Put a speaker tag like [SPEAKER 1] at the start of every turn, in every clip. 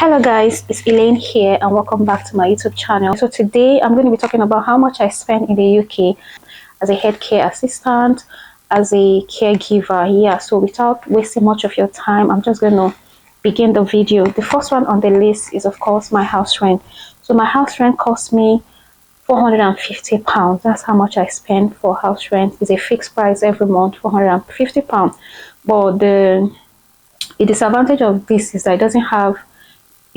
[SPEAKER 1] Hello guys, it's Elaine here and welcome back to my YouTube channel. So today I'm going to be talking about how much I spend in the UK as a head care assistant, as a caregiver. Yeah, so without wasting much of your time, I'm just going to begin the video. The first one on the list is of course my house rent. So my house rent cost me £450. That's how much I spend for house rent. It's a fixed price every month, £450. But the disadvantage of this is that it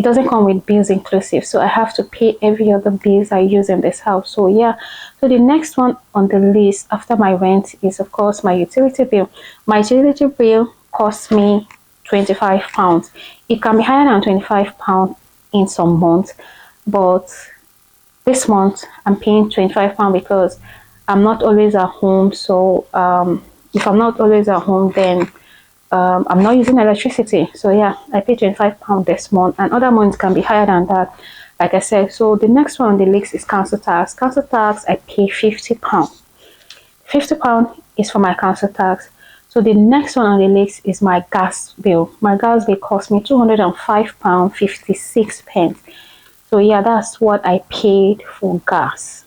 [SPEAKER 1] doesn't come with bills inclusive, so I have to pay every other bills I use in this house. So yeah, so the next one on the list after my rent is of course my utility bill. My utility bill costs me £25. It can be higher than £25 in some months, but this month I'm paying £25 because I'm not always at home. So if I'm not always at home, then I'm not using electricity. So yeah, I pay £25 this month, and other months can be higher than that, like I said. So the next one on the list is council tax. Council tax, I pay £50. £50 is for my council tax. So the next one on the list is my gas bill. My gas bill cost me £205.56. So yeah, that's what I paid for gas.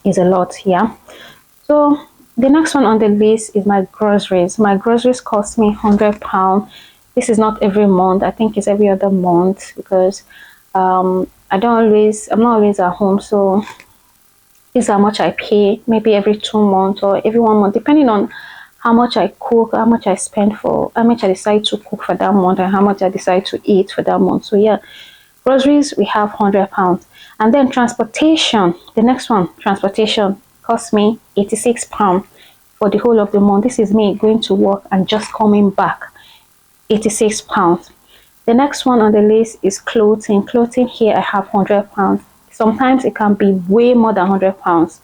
[SPEAKER 1] It's a lot, yeah. So the next one on the list is my groceries. My groceries cost me £100. This is not every month. I think it's every other month because I'm not always at home. So this is how much I pay, maybe every 2 months or every 1 month, depending on how much I cook, how much I spend for, how much I decide to cook for that month, and how much I decide to eat for that month. So yeah, groceries, we have £100. And then transportation, the next one, transportation cost me £86 for the whole of the month. This is me going to work and just coming back, £86. The next one on the list is clothing. Clothing, here I have £100. Sometimes it can be way more than £100,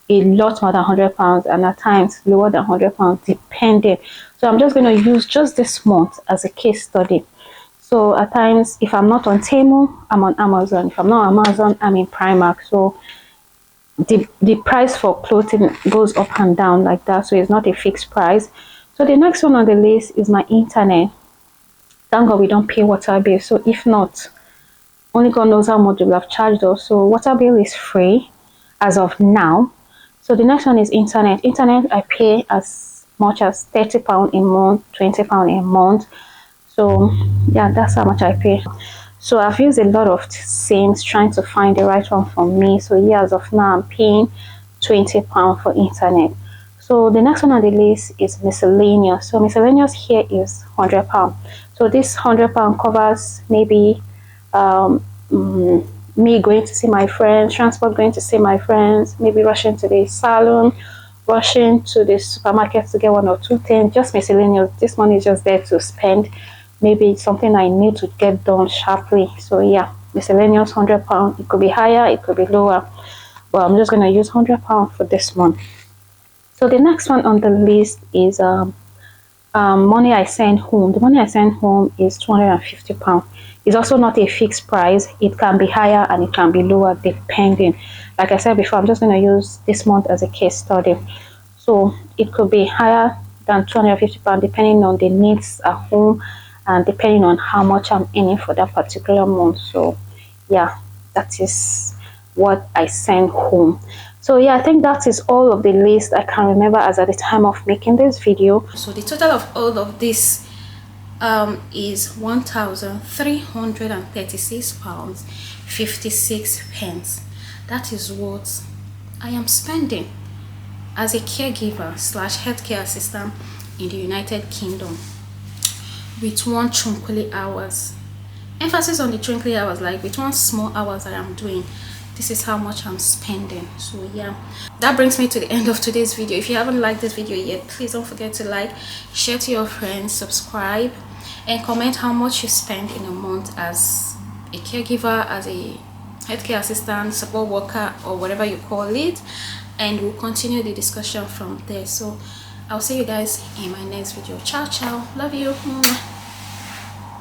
[SPEAKER 1] a lot more than £100, and at times lower than £100, depending. So I'm just going to use just this month as a case study. So at times, if I'm not on Temu, I'm on Amazon. If I'm not on Amazon, I'm in Primark. So the price for clothing goes up and down like that. So it's not a fixed price. So the next one on the list is my internet. Thank God we don't pay water bill. So if not, only God knows how much they will have charged us. So water bill is free as of now. So the next one is internet. Internet, I pay as much as £30 a month, £20 a month. So yeah, that's how much I pay. So I've used a lot of Sims trying to find the right one for me. So yeah, as of now I'm paying £20 for internet. So the next one on the list is miscellaneous. So miscellaneous here is £100. So this £100 covers maybe me going to see my friends, transport going to see my friends, maybe rushing to the salon, rushing to the supermarket to get 1 or 2 things, just miscellaneous. This money is just there to spend. Maybe it's something I need to get done sharply. So yeah, miscellaneous £100. It could be higher, it could be lower, but I'm just going to use £100 for this month. So the next one on the list is money I send home. The money I send home is £250. It's also not a fixed price. It can be higher and it can be lower depending. Like I said before, I'm just going to use this month as a case study. So it could be higher than £250 depending on the needs at home and depending on how much I'm earning for that particular month. So yeah, that is what I send home. So yeah, I think that is all of the list I can remember as at the time of making this video. So the total of all of this is £1,336.56. That is what I am spending as a caregiver / healthcare assistant in the United Kingdom, with 1 trunkly hours. Emphasis on the trunkly hours, like with 1 small hours that I'm doing, this is how much I'm spending. So yeah, that brings me to the end of today's video. If you haven't liked this video yet, please don't forget to like, share to your friends, subscribe, and comment how much you spend in a month as a caregiver, as a healthcare assistant, support worker, or whatever you call it, and we'll continue the discussion from there. So I'll see you guys in my next video. Ciao ciao, love you.